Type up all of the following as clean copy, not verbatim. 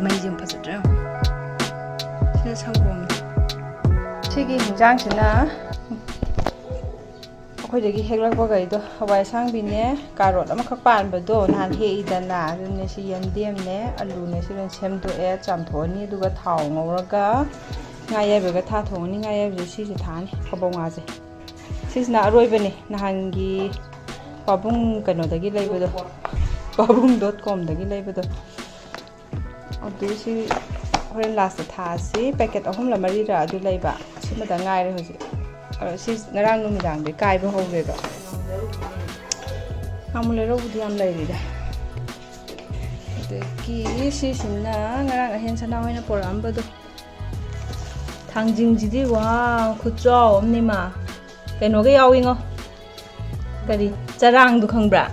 ꯃꯩꯁꯦ ꯌꯥꯝ ꯐꯖꯗ꯭ꯔꯥ ꯁꯤꯅ ꯁꯪꯒꯣꯝꯅꯤ ꯁꯤꯒꯤ ꯍꯤꯟꯖꯥꯡꯁꯤꯅ ꯑꯩꯈꯣꯏꯗꯒꯤ ꯍꯦꯛꯂꯛꯄꯈꯩꯗꯣ ꯍꯋꯥꯏ ꯑꯁꯥꯡꯕꯤꯅꯦ ꯀꯥꯔꯣꯠ ꯑꯃꯈꯛ ꯄꯥꯟꯕꯗꯣ ꯅꯍꯥꯟ ꯍꯦꯛꯏꯗꯅ ꯑꯗꯨꯅꯦ ꯁꯤ ꯌꯦꯟꯗꯦꯝꯅꯦ ꯑꯂꯨꯅꯦ ꯁꯤ ꯂꯣꯏ ꯁꯦꯝꯗꯣꯛꯑꯦ ꯆꯥꯝꯊꯣꯛꯑꯅꯤ ꯑꯗꯨꯒ ꯊꯥꯎ ꯉꯧꯔꯒ ꯉꯥ ꯑꯌꯥꯏꯕꯒ ꯊꯥ ꯊꯣꯡꯉꯅꯤ ꯉꯥ ꯑꯌꯥꯏꯕꯁꯦ ꯁꯤꯁꯦ ꯊꯥꯅꯤ ꯐꯕꯧ ꯉꯥꯁꯦ ꯁꯤꯁꯤꯅ ꯑꯔꯣꯏꯕꯅꯤ ꯅꯍꯥꯟꯒꯤ ꯄꯥꯕꯨꯡ ꯀꯩꯅꯣꯗꯒꯤ ꯂꯩꯕꯗꯣ pabung.comꯗꯒꯤ ꯂꯩꯕꯗꯣ ꯑꯗꯨ ꯁꯤ ꯍꯣꯔꯦꯟ ꯂꯥꯁꯇ ꯊꯥꯁꯤ ꯄꯦꯀꯦꯠ 3ꯔ 4ꯔ ꯑꯗꯨ ꯂꯩꯕ ꯁꯤꯃꯗ ꯉꯥꯏꯔꯦ ꯍꯧꯖꯤꯛ ꯁꯤ ꯉꯔꯥꯡ ꯅꯨꯃꯤꯗꯥꯡꯗꯩ ꯀꯥꯏꯕ ꯍꯧꯔꯦꯕ ꯂꯩꯔꯧꯕꯨꯗꯤ ꯌꯥꯝ ꯂꯩꯔꯤꯗ ꯑꯗꯒꯤ ꯁꯤꯁꯤꯅ ꯉꯔꯥꯡ ꯑꯍꯦꯟ ꯁꯅꯥ ꯍꯣꯏꯅ ꯄꯣꯔꯛꯑꯝꯕꯗꯣ ꯊꯥꯡꯖꯤꯡꯁꯤꯗꯤ ꯋꯥ ꯈꯨꯠꯆꯥꯎ ꯑꯃꯅꯤꯃ ꯀꯩꯅꯣꯒ ꯌꯥꯎꯏꯉꯣ ꯀꯔꯤ ꯆꯔꯥꯡꯗꯣ ꯈꯪꯕ꯭ꯔꯥ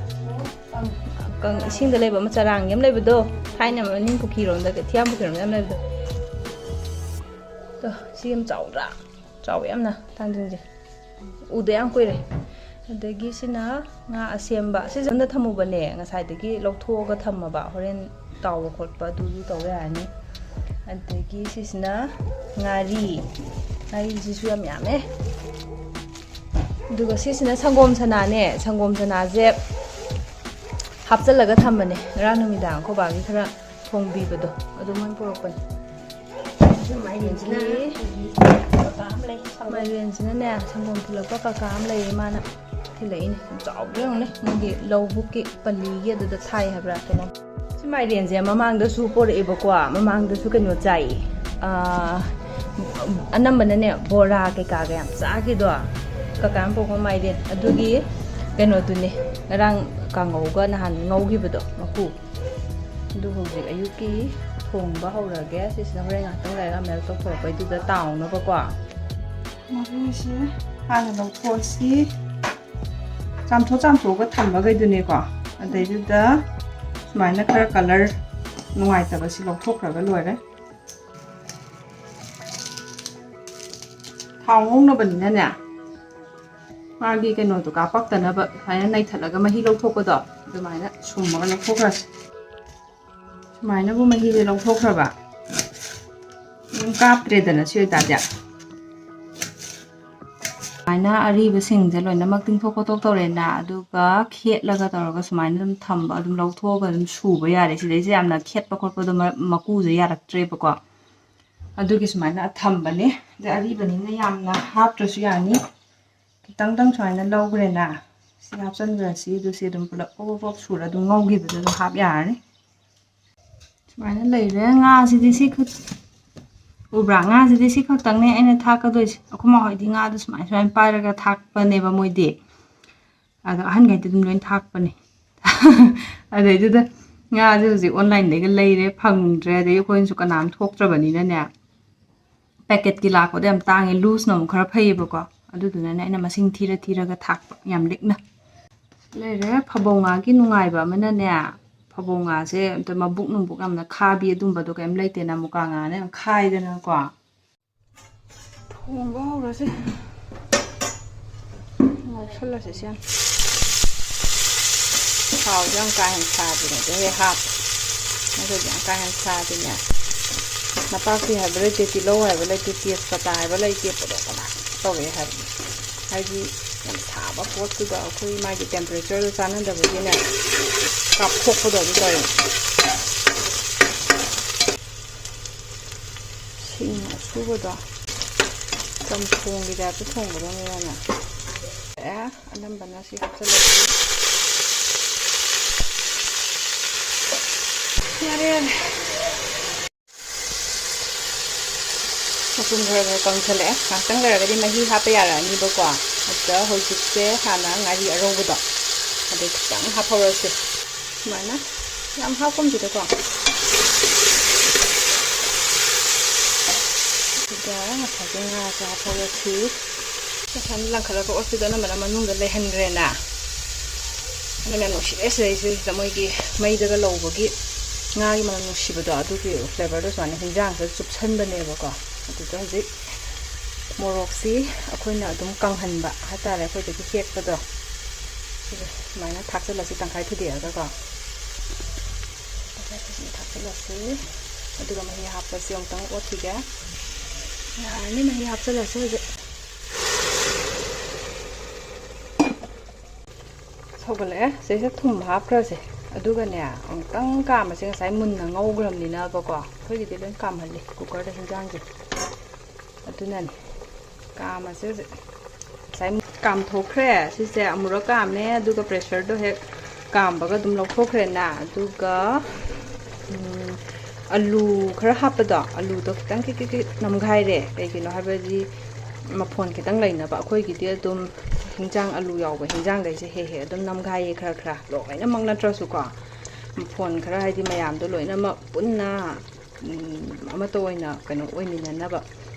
ꯏꯁꯤꯡꯗ ꯂꯩꯕ ꯑꯃ ꯆꯔꯥꯡ ꯌꯥꯝ ꯂꯩꯕꯗꯣ ꯊꯥꯏꯅ ꯃꯅꯤꯡ ꯄꯨꯈ꯭ꯔꯤꯔꯣꯝꯗ ꯊꯤꯌꯥꯝ ꯄꯨꯈ꯭ꯔꯤꯔꯣꯝꯗ ꯌꯥꯝ ꯂꯩꯕꯗꯣ ꯁꯤ ꯌꯥꯝ ꯆꯥꯎꯗ꯭ꯔꯥ ꯆꯥꯎꯋꯦ ꯌꯥꯝꯅ ꯊꯥꯡꯖꯤꯡꯁꯦ ꯎꯗ ꯌꯥꯝ ꯀꯨꯏꯔꯦ ꯑꯗꯒꯤ ꯁꯤꯅ ꯉꯥ ꯑꯁꯦꯝꯕ ꯁꯤꯁꯦ ꯑꯝꯇ ꯊꯝꯃꯨꯕꯅꯦ ꯉꯁꯥꯏꯗꯒꯤ ꯂꯧꯊꯣꯛꯑꯒ ꯊꯝꯃꯕ ꯍꯣꯔꯦꯟ ꯇꯥꯎꯕ ꯈꯣꯠꯄ ꯑꯗꯨꯁꯨ ꯇꯧꯕ ꯌꯥꯔꯅꯤ ꯑꯗꯒꯤ ꯁꯤꯁꯤꯅ ꯉꯥꯔꯤꯁꯤꯁꯨ ꯌꯥꯝ ꯌꯥꯝꯃꯦ ꯑꯗꯨꯒ ꯁꯤꯁꯤꯅ ꯁꯪꯒꯣꯝ ꯁꯅꯥꯅꯦ ꯁꯪꯒꯣꯝ ꯁꯅꯥꯁꯦ ꯍꯥꯞꯆꯤꯜꯂꯒ ꯊꯝꯕꯅꯦ ꯉꯔꯥꯡ ꯅꯨꯃꯤꯗꯥꯡ ꯑꯩꯈꯣꯏꯕꯥꯒꯤ ꯈꯔ ꯊꯣꯡꯕꯤꯕꯗꯣ ꯑꯗꯨ ꯃꯣꯏ ꯄꯨꯔꯛꯄꯅꯦ ꯃꯥꯏꯔꯦꯟꯁꯤꯅꯅꯦ ꯁꯪꯒꯣꯝ ꯊꯤꯜꯂꯛꯄ ꯀꯀꯥ ꯑꯃ ꯂꯩꯌꯦ ꯃꯥꯅ ꯊꯤꯜꯂꯛꯏꯅꯦ ꯆꯥꯎꯕ ꯌꯦꯡꯉꯨꯅꯦ ꯃꯣꯏꯒꯤ ꯂꯧꯕꯨꯛꯀꯤ ꯄꯜꯂꯤꯒꯤ ꯑꯗꯨꯗ ꯊꯥꯏ ꯍꯥꯏꯕ꯭ꯔꯥ ꯀꯩꯅꯣ ꯁꯤ ꯃꯥꯏꯔꯦꯟꯁꯦ ꯃꯃꯥꯡꯗꯁꯨ ꯄꯣꯔꯛꯑꯦꯕꯀꯣ ꯃꯃꯥꯡꯗꯁꯨ ꯀꯩꯅꯣ ꯆꯥꯏ ꯑꯅꯝꯕꯅꯅꯦ ꯕꯣꯔꯥ ꯀꯩꯀꯥꯒ ꯌꯥꯝ ꯆꯥꯈꯤꯗꯣ ꯀꯀꯥ ꯑꯃ ꯄꯣꯛꯄ ꯃꯥꯏꯔꯦꯟ ꯑꯗꯨꯒꯤ ꯀꯩꯅꯣꯗꯨꯅꯦ ꯉꯔꯥꯡ ꯀꯥꯡꯉꯧꯒ ꯅꯍꯥꯟ ꯉꯧꯈꯤꯕꯗꯣ ꯃꯀꯨ ꯑꯗꯨ ꯍꯧꯖꯤꯛ ꯑꯌꯨꯛꯀꯤ ꯊꯣꯡꯕ ꯍꯧꯔꯒꯦ ꯁꯤꯁꯤꯅ ꯍꯣꯔꯦꯟ ꯉꯥꯛꯇꯪ ꯂꯩꯔꯒ ꯃꯦꯜ ꯇꯧꯊꯣꯔꯛꯄꯩꯗꯨꯗ ꯇꯥꯎꯅꯕꯀꯣ ꯃꯔꯨꯁꯦ ꯍꯥꯟꯅ ꯂꯧꯊꯣꯛꯑꯁꯤ ꯆꯥꯝꯊꯣꯛꯑꯒ ꯊꯝꯕꯈꯩꯗꯨꯅꯦꯀꯣ ꯑꯗꯩꯗꯨꯗ ꯁꯨꯃꯥꯏꯅ ꯈꯔ ꯀꯂꯔ ꯅꯨꯡꯉꯥꯏꯇꯕꯁꯤ ꯂꯧꯊꯣꯛꯈ꯭ꯔꯒ ꯂꯣꯏꯔꯦ ꯊꯥꯎ ꯉꯧꯅꯕꯅꯤꯅꯅꯦ ꯃꯥꯒꯤ ꯀꯩꯅꯣꯗꯣ ꯀꯥꯞꯄꯛꯇꯅꯕ ꯁꯨꯃꯥꯏꯅ ꯅꯩꯊꯠꯂꯒ ꯃꯍꯤ ꯂꯧꯊꯣꯛꯄꯗꯣ ꯑꯗꯨꯃꯥꯏꯅ ꯁꯨꯝꯃꯒ ꯂꯧꯊꯣꯛꯈ꯭ꯔꯁꯤ ꯁꯨꯃꯥꯏꯅꯕꯨ ꯃꯍꯤꯁꯦ ꯂꯧꯊꯣꯛꯈ꯭ꯔꯕ ꯑꯗꯨꯝ ꯀꯥꯞꯇ꯭ꯔꯦꯗꯅ ꯁꯤ ꯑꯣꯏꯇꯥꯔꯗꯤ ꯁꯨꯃꯥꯏꯅ ꯑꯔꯤꯕꯁꯤꯡꯁꯦ ꯂꯣꯏꯅꯃꯛ ꯇꯤꯡꯊꯣꯛ ꯈꯣꯠꯇꯣꯛ ꯇꯧꯔꯦꯅ ꯑꯗꯨꯒ ꯈꯦꯠꯂꯒ ꯇꯧꯔꯒ ꯁꯨꯃꯥꯏꯅ ꯑꯗꯨꯝ ꯊꯝꯕ ꯑꯗꯨꯝ ꯂꯧꯊꯣꯛꯑꯒ ꯑꯗꯨꯝ ꯁꯨꯕ ꯌꯥꯔꯦ ꯁꯤꯗꯩꯁꯦ ꯌꯥꯝꯅ ꯈꯦꯠꯄ ꯈꯣꯠꯄꯗꯣ ꯃꯀꯨꯁꯦ ꯌꯥꯔꯛꯇ꯭ꯔꯦꯕꯀꯣ ꯑꯗꯨꯒꯤ ꯁꯨꯃꯥꯏꯅ ꯊꯝꯕꯅꯦ ꯑꯗꯩ ꯑꯔꯤꯕꯅꯤꯅ ꯌꯥꯝꯅ ꯍꯥꯞꯇ꯭ꯔꯁꯨ ꯌꯥꯅꯤ ꯈꯤꯇꯪ ꯁꯨꯃꯥꯏꯅ ꯂꯧꯈ꯭ꯔꯦꯅ ꯁꯤ ꯍꯥꯞꯆꯤꯟꯈ꯭ꯔꯁꯤ ꯑꯗꯨ ꯁꯤ ꯑꯗꯨꯝ ꯄꯨꯂꯞ ꯄꯣꯞ ꯁꯨꯔ ꯑꯗꯨꯝ ꯉꯧꯈꯤꯕꯗ ꯑꯗꯨꯝ ꯍꯥꯞ ꯌꯥꯔꯅꯤ ꯁꯨꯃꯥꯏꯅ ꯂꯩꯔꯦ ꯉꯥꯁꯤꯗꯤ ꯁꯤ ꯎꯕ꯭ꯔꯥ ꯉꯥꯁꯤꯗꯤ ꯁꯤ ꯈꯛꯇꯪꯅꯦ ꯑꯩꯅ ꯊꯥꯛꯀꯗꯣꯏꯁꯦ ꯑꯩꯈꯣꯏ ꯃꯥ ꯍꯣꯏꯗꯤ ꯉꯥꯗꯣ ꯁꯨꯃꯥꯏꯅ ꯄꯥꯏꯔꯒ ꯊꯥꯛꯄꯅꯦꯕ ꯃꯣꯏꯗꯤ ꯑꯗꯣ ꯑꯍꯟꯈꯩꯗꯤ ꯑꯗꯨꯝ ꯂꯣꯏ ꯊꯥꯛꯄꯅꯦ ꯑꯗꯩꯗꯨꯗ ꯉꯥꯁꯦ ꯍꯧꯖꯤꯛ ꯑꯣꯟꯂꯥꯏꯟꯗꯒꯤ ꯂꯩꯔꯦ ꯐꯪꯗ꯭ꯔꯦ ꯑꯗꯩ ꯑꯩꯈꯣꯏꯅꯁꯨ ꯀꯅꯥꯝ ꯊꯣꯛꯇ꯭ꯔꯕꯅꯤꯅꯅꯦ ꯄꯦꯀꯦꯠꯀꯤ ꯂꯥꯛꯄꯗꯣ ꯌꯥꯝ ꯇꯥꯡꯉꯦ ꯂꯨꯖꯅ ꯑꯃꯨꯛ ꯈꯔ ꯐꯩꯌꯦꯕꯀꯣ ꯑꯗꯨꯗꯨꯅꯅꯦ ꯑꯩꯅ ꯃꯁꯤꯡ ꯊꯤꯔꯒ ꯊꯥꯛꯄ ꯌꯥꯝ ꯂꯤꯛꯅ ꯂꯩꯔꯦ ꯐꯕꯧ ꯉꯥꯒꯤ ꯅꯨꯡꯉꯥꯏꯕ ꯑꯃꯅꯅꯦ ꯐꯕꯧ ꯉꯥꯁꯦ ꯑꯝꯇ ꯃꯕꯨꯛ ꯅꯨꯡꯕꯨꯛ ꯌꯥꯝꯅ ꯈꯥꯕꯤ ꯑꯗꯨꯝꯕꯗꯣ ꯀꯩꯝ ꯂꯩꯇꯦꯅ ꯃꯨꯀꯥ ꯉꯥꯅ ꯌꯥꯝ ꯈꯥꯏꯗꯅꯀꯣ ꯊꯣꯡꯕ ꯍꯧꯔꯁꯤ ꯉꯧꯁꯜꯂꯁꯤ ꯁꯤ ꯊꯥꯎꯁꯦ ꯌꯥꯝ ꯀꯥ ꯍꯦꯟꯅ ꯁꯥꯗ꯭ꯔꯤꯉꯩꯗ ꯍꯦꯛ ꯍꯥꯞꯄ ꯑꯗꯨꯗꯤ ꯌꯥꯝ ꯀꯥ ꯍꯦꯟꯅ ꯁꯥꯗꯤꯅꯦ ꯅꯄꯥꯛꯄꯤ ꯍꯥꯏꯕ ꯂꯩꯇꯦ ꯇꯤꯜꯍꯧ ꯍꯥꯏꯕ ꯂꯩꯇꯦ ꯇꯦꯖꯄꯇꯥ ꯍꯥꯏꯕ ꯂꯩꯇꯦ ꯄꯣꯗꯣꯛ ꯄꯣꯗꯥꯛ ꯇꯧꯔꯛꯑꯦ ꯍꯥꯏꯕꯅꯤ ꯍꯥꯏꯗꯤ ꯌꯥꯝ ꯁꯥꯕ ꯄꯣꯠꯇꯨꯗ ꯑꯩꯈꯣꯏ ꯃꯥꯒꯤ ꯇꯦꯝꯄꯔꯦꯆꯔꯗꯣ ꯆꯥꯟꯅꯗꯕꯒꯤꯅꯦ ꯀꯥꯞꯊꯣꯛꯄꯗꯣ ꯑꯗꯨ ꯇꯧꯋꯦ ꯁꯤꯡ ꯑꯁꯨꯕꯗꯣ ꯆꯝꯊꯣꯡꯒꯤ ꯇꯥꯏꯞꯇ ꯊꯣꯡꯒꯗꯕꯅꯤꯅ ꯑꯅꯝꯕꯅ ꯁꯤ ꯍꯥꯞꯆꯤꯜꯂꯁꯤ ꯌꯥꯔꯦ ꯃꯆꯨꯝ ꯈꯔ ꯀꯪꯁꯤꯜꯂꯛꯑꯦ ꯉꯥꯛꯇꯪ ꯂꯩꯔꯒꯗꯤ ꯃꯍꯤ ꯍꯥꯞꯄ ꯌꯥꯔꯛꯑꯅꯤꯕꯀꯣ ꯑꯗꯨꯗ ꯍꯧꯖꯤꯛꯁꯦ ꯍꯥꯟꯅ ꯉꯥꯔꯤ ꯑꯔꯧꯕꯗꯣ ꯑꯗꯨ ꯈꯤꯇꯪ ꯍꯥꯞꯍꯧꯔꯁꯤ ꯁꯨꯃꯥꯏꯅ ꯌꯥꯝ ꯍꯥꯞꯄꯝꯁꯤꯗꯀꯣ ꯑꯗꯨꯒ ꯉꯁꯥꯏꯒꯤ ꯉꯥꯁꯦ ꯍꯥꯞꯍꯧꯔꯁꯤ ꯉꯁꯥꯏꯅ ꯂꯪꯈꯠꯂꯒ ꯑꯣꯠꯄꯤꯗꯣ ꯑꯅꯝꯕꯅ ꯃꯅꯨꯡꯗ ꯂꯩꯍꯟꯈ꯭ꯔꯦꯅ ꯑꯗꯨꯅ ꯅꯨꯡꯁꯤꯔꯦ ꯁꯤꯗꯩꯁꯤꯗ ꯃꯣꯏꯒꯤ ꯃꯩꯗꯒ ꯂꯧꯕꯒꯤ ꯉꯥꯒꯤ ꯃꯅꯝ ꯅꯨꯡꯁꯤꯕꯗꯣ ꯑꯗꯨꯒꯤ ꯐ꯭ꯂꯦꯕꯔꯗꯣ ꯁꯨꯃꯥꯏꯅ ꯍꯤꯟꯖꯥꯡꯁꯤꯗ ꯆꯨꯞꯁꯟꯕꯅꯦꯕꯀꯣ ꯑꯗꯨꯗ ꯍꯧꯖꯤꯛ ꯃꯣꯔꯣꯛꯁꯤ ꯑꯩꯈꯣꯏꯅ ꯑꯗꯨꯝ ꯀꯪꯍꯟꯕ ꯍꯥꯏꯇꯥꯔꯦ ꯑꯩꯈꯣꯏꯗꯒꯤ ꯍꯦꯛꯄꯗꯣ ꯁꯤꯗ ꯁꯨꯃꯥꯏꯅ ꯊꯥꯛꯆꯤꯜꯂꯁꯤ ꯇꯪꯈꯥꯏ ꯊꯨꯗꯦꯛꯑꯒꯀꯣ ꯇꯪꯈꯥꯏ ꯊꯥꯛꯆꯤꯜꯂꯁꯤ ꯑꯗꯨꯒ ꯃꯍꯤ ꯍꯥꯞꯄꯁꯤ ꯑꯃꯨꯛꯇꯪ ꯑꯣꯠꯈꯤꯒꯦ ꯌꯥꯔꯅꯤ ꯃꯍꯤ ꯍꯥꯞꯆꯜꯂꯁꯤ ꯍꯧꯖꯤꯛ ꯁꯧꯒꯠꯂꯛꯑꯦ ꯁꯤꯁꯦ ꯊꯨꯝ ꯍꯥꯞꯈ꯭ꯔꯁꯦ ꯑꯗꯨꯒꯅꯦ ꯑꯃꯨꯛꯇꯪ ꯀꯥꯝꯕꯁꯦ ꯉꯁꯥꯏ ꯃꯨꯟꯅ ꯉꯧꯈ꯭ꯔꯕꯅꯤꯅꯕꯀꯣ ꯑꯩꯈꯣꯏꯒꯤꯗꯤ ꯂꯣꯏ ꯀꯥꯝꯍꯜꯂꯤ ꯀꯨꯀꯔꯗ ꯍꯤꯟꯖꯥꯡꯁꯦ ꯑꯗꯨꯅꯅꯤ ꯀꯥꯝꯃꯁꯦ ꯍꯧꯖꯤꯛ ꯉꯁꯥꯏ ꯀꯥꯝꯊꯣꯛꯈ꯭ꯔꯦ ꯁꯤꯁꯦ ꯑꯃꯨꯔꯛ ꯀꯥꯝꯃꯦ ꯑꯗꯨꯒ ꯄ꯭ꯔꯦꯁꯔꯗꯣ ꯍꯦꯛ ꯀꯥꯝꯕꯒ ꯑꯗꯨꯝ ꯂꯧꯊꯣꯛꯈ꯭ꯔꯦꯅ ꯑꯗꯨꯒ ꯑꯂꯨ ꯈꯔ ꯍꯥꯞꯄꯗꯣ ꯑꯂꯨꯗꯣ ꯈꯤꯇꯪ ꯀꯤꯛ ꯅꯝꯈꯥꯏꯔꯦ ꯀꯩꯒꯤꯅꯣ ꯍꯥꯏꯕꯗꯤ ꯃꯐꯣꯟ ꯈꯤꯇꯪ ꯂꯩꯅꯕ ꯑꯩꯈꯣꯏꯒꯤꯗꯤ ꯑꯗꯨꯝ ꯍꯤꯟꯖꯥꯡ ꯑꯂꯨ ꯌꯥꯎꯕ ꯍꯤꯟꯖꯥꯡꯈꯩꯁꯦ ꯍꯦꯛ ꯑꯗꯨꯝ ꯅꯝꯈꯥꯏꯌꯦ ꯈꯔ ꯂꯣꯏꯅꯃꯛ ꯅꯠꯇ꯭ꯔꯁꯨꯀꯣ ꯃꯐꯣꯟ ꯈꯔ ꯍꯥꯏꯗꯤ ꯃꯌꯥꯝꯗꯣ ꯂꯣꯏꯅꯃꯛ ꯄꯨꯟꯅ ꯑꯃꯠꯇ ꯑꯣꯏꯅ ꯀꯩꯅꯣ ꯑꯣꯏꯃꯤꯟꯅꯅꯕ